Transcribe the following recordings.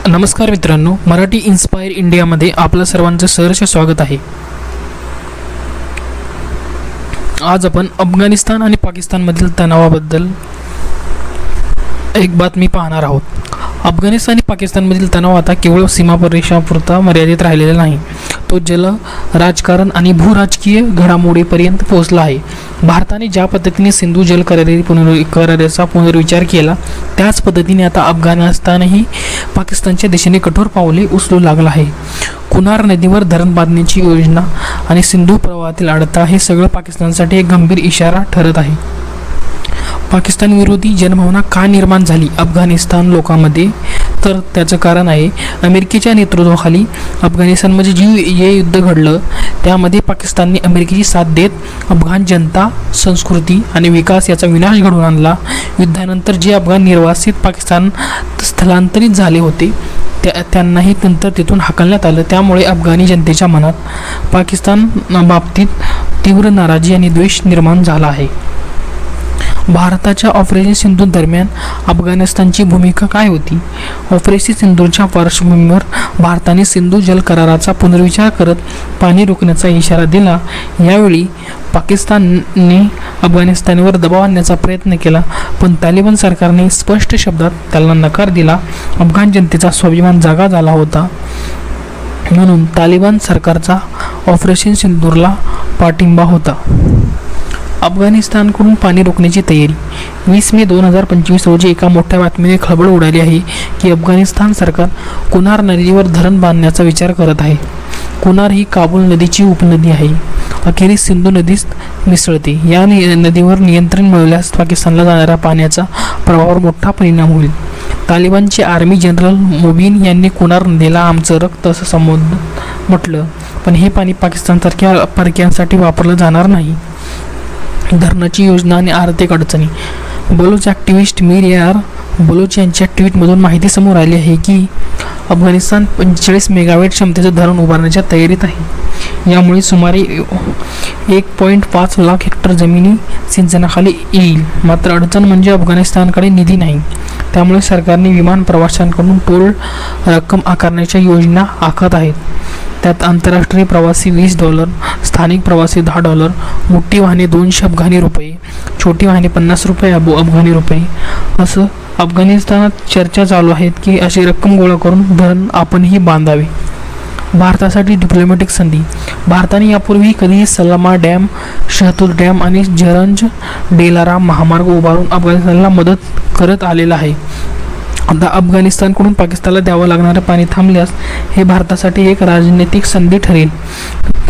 नमस्कार मित्रांनो, मराठी इन्स्पायर इंडियामध्ये आपलं सर्वांचं सहर्ष स्वागत आहे। आज आपण अफगाणिस्तान आणि पाकिस्तानमधील तणावाबद्दल एक बातमी पाहणार आहोत। अफगाणिस्तान आणि पाकिस्तानमधील तणाव आता केवळ सीमाप्रदेशापुरता मर्यादित राहिलेला नाही, तो जल राजकारण आणि भूराजकीय घडामोडीपर्यंत पोहोचला आहे। भारताने ज्या पद्धतीने सिंधू जल कराराचा पुनर्विचार केला, त्याच पद्धतीने आता अफगाणिस्तानही पाकिस्तानच्या दिशेने कठोर पावले उचलू लागला आहे। कुनार नदीवर धरण बांधण्याची योजना आणि सिंधू प्रवाहातील अडथळा हे सगळं पाकिस्तानसाठी एक गंभीर इशारा ठरत आहे। पाकिस्तान विरोधी जनभावना का निर्माण झाली अफगाणिस्तान लोकांमध्ये, तर त्याचं कारण आहे अमेरिकेच्या नेतृत्वाखाली अफगाणिस्तानमध्ये जे युद्ध घडलं त्यामध्ये पाकिस्तानने अमेरिकेची साथ देत अफगाण जनता, संस्कृती आणि विकास याचा विनाश घडवून आणला। युद्धानंतर जे अफगाण निर्वासित पाकिस्तान स्थलांतरित झाले होते त्यांनाही नंतर तिथून हाकलण्यात आलं। त्यामुळे अफगाणी जनतेच्या मनात पाकिस्तान बाबतीत तीव्र नाराजी आणि द्वेष निर्माण झाला आहे। भारताच्या ऑपरेशन सिंधू दरम्यान अफगाणिस्तानची भूमिका काय होती? ऑपरेशन सिंधूच्या पार्श्वभूमीवर भारताने सिंधू जल कराराचा पुनर्विचार करत पाणी रोखण्याचा इशारा दिला। यावेळी पाकिस्तानने अफगाणिस्तानवर दबाव आणण्याचा प्रयत्न केला, पण तालिबान सरकारने स्पष्ट शब्दात त्याला नकार दिला। अफगाण जनतेचा स्वाभिमान जागा झाला होता, म्हणून तालिबान सरकारचा ऑपरेशन सिंधूरला पाठिंबा होता। अफगाणिस्तानकडून पाणी रोखण्याची तयारी। 20 मे 2025 रोजी एका मोठ्या बातमीने खळबळ उडाली आहे की अफगाणिस्तान सरकार कुनार नदीवर धरण बांधण्याचा विचार करत आहे। कुनार ही काबूल नदीची उपनदी आहे, अखेरीस सिंधू नदीत मिसळते। या नदीवर नियंत्रण मिळवल्यास पाकिस्तानला जाणाऱ्या पाण्याचा प्रवाहावर मोठा परिणाम होईल। तालिबानचे आर्मी जनरल मुबीन यांनी कुनार नदीला आमचं रक्त असं संबोधत म्हटलं, पण हे पाणी पाकिस्तानसारख्या परक्यांसाठी वापरलं जाणार नाही। धरणाची योजना आणि आर्थिक अडचणी। बलोच ॲक्टिव्हिस्ट मीर यार बलोच यांच्या ट्विटमधून माहिती समोर आली आहे की अफगाणिस्तान 45 मेगावॅट क्षमतेचं धरण उभारण्याच्या तयारीत आहे। यामुळे सुमारे 1.5 लाख हेक्टर जमिनी सिंचनाखाली येईल। मात्र अडचण म्हणजे अफगाणिस्तानकडे निधी नाही, त्यामुळे सरकारने विमान प्रवाशांकडून टोल रक्कम आकारण्याच्या योजना आखत आहेत। त्यात आंतरराष्ट्रीय प्रवासी $20, स्थानिक प्रवासी $10, मोठी वाहने $200 अफगाणी रुपये, छोटी वाहने $50 अफगाणी रुपये, असं अफगाणिस्तानात चर्चा चालू आहेत की अशी रक्कम गोळा करून धरण आपणही बांधावे। भारतासाठी डिप्लोमॅटिक संधी। भारताने यापूर्वी कधीही सलामा डॅम, शहतूर डॅम आणि झरंज डेलारा महामार्ग उभारून अफगाणिस्तानला मदत करत आलेला आहे। आता अफगाणिस्तानकडून पाकिस्तानला द्यावं लागणारे पाणी थांबल्यास हे भारतासाठी एक राजनैतिक संधी ठरेल।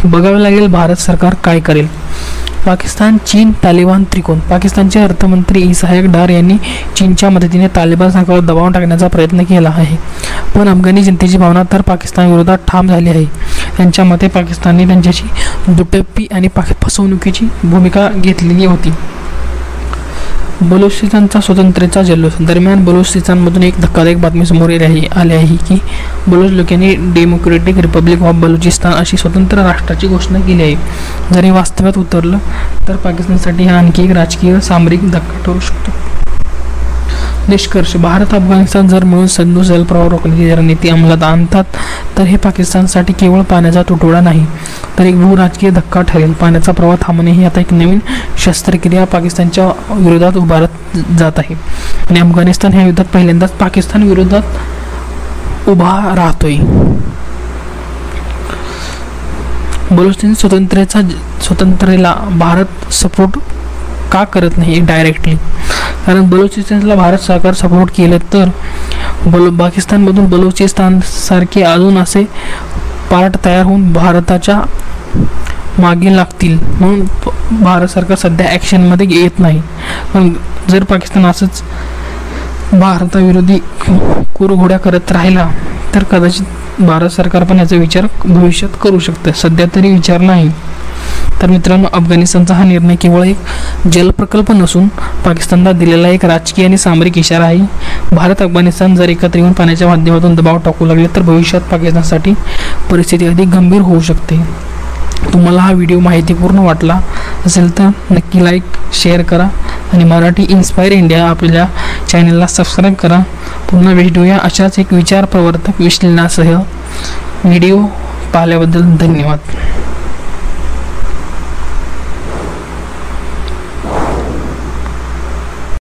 बघावे लागेल भारत सरकार काय करेल। पाकिस्तान, चीन, तालिबान त्रिकोण। पाकिस्तानचे अर्थमंत्री इसाहक डार यांनी चीनच्या मदतीने तालिबान सरकारवर दबाव टाकण्याचा प्रयत्न केला आहे, पण अफगाणी जनतेची भावना तर पाकिस्तान विरोधात ठाम झाली आहे। त्यांच्या मते पाकिस्तानने त्यांच्याशी दुटप्पी आणि फसवणुकीची भूमिका घेतलेली होती। बलुचिस्तानचा स्वतंत्रतेचा जल्लोष। दरम्यान बलुचिस्तानमधून एक धक्कादायक बातमी समोर आली आहे की बलूच लोकांनी डेमोक्रेटिक रिपब्लिक ऑफ बलुचिस्तान अशी स्वतंत्र राष्ट्राची घोषणा केली आहे। जर हे वास्तव्यात उतरलं तर पाकिस्तानसाठी हा आणखी एक राजकीय सामरिक धक्का ठरू शकतो। निष्कर्ष: भारत अफगाणिस्तान जर मिळून सिंधू जलप्रवाह रोखण्याची रणनीती अंमलात आणतात तर हे पाकिस्तानसाठी केवळ पाण्याचा तुटवडा नाही, तर एक भूराजकीय धक्का ठरेल। पाण्याचा प्रवाह थांबणे ही आता एक नवीन शस्त्रक्रिया पाकिस्तानच्या विरोधात उभारत जात आहे आणि अफगाणिस्तान ह्या युद्धात पहिल्यांदाच पाकिस्तान विरोधात उभा राहतोय। बलुचिस्तान स्वतंत्रतेला भारत सपोर्ट का करत नाही डायरेक्टली? कारण बलुचिस्तानला भारत सरकार सपोर्ट केलं तर पाकिस्तानमधून बलुचिस्तान सारखे अजून असे पार्ट तयार होऊन भारताच्या मागे लागतील, म्हणून भारत सरकार सध्या ॲक्शनमध्ये येत नाही। पण जर पाकिस्तान असंच भारताविरोधी कुरघोड्या करत राहिला तर कदाचित भारत सरकार पण याचा विचार भविष्यात करू शकते, सध्या तरी विचार नाही। तर मित्रांनो, अफगाणिस्तानचा हा निर्णय केवळ एक जलप्रकल्प नसून पाकिस्तानला दिलेला एक राजकीय आणि सामरिक इशारा आहे। भारत अफगाणिस्तान जर एकत्र येऊन पाण्याच्या माध्यमातून दबाव टाकू लागले तर भविष्यात पाकिस्तानसाठी परिस्थिती अधिक गंभीर होऊ शकते। तुम्हाला हा व्हिडिओ माहितीपूर्ण वाटला असेल तर नक्की लाईक, शेअर करा आणि मराठी इन्स्पायर इंडिया आपल्या चॅनलला सबस्क्राईब करा. पुन्हा भेटूया अशाच एक विचारप्रवर्तक विश्लेषणासह. व्हिडिओ पाहिल्याबद्दल धन्यवाद.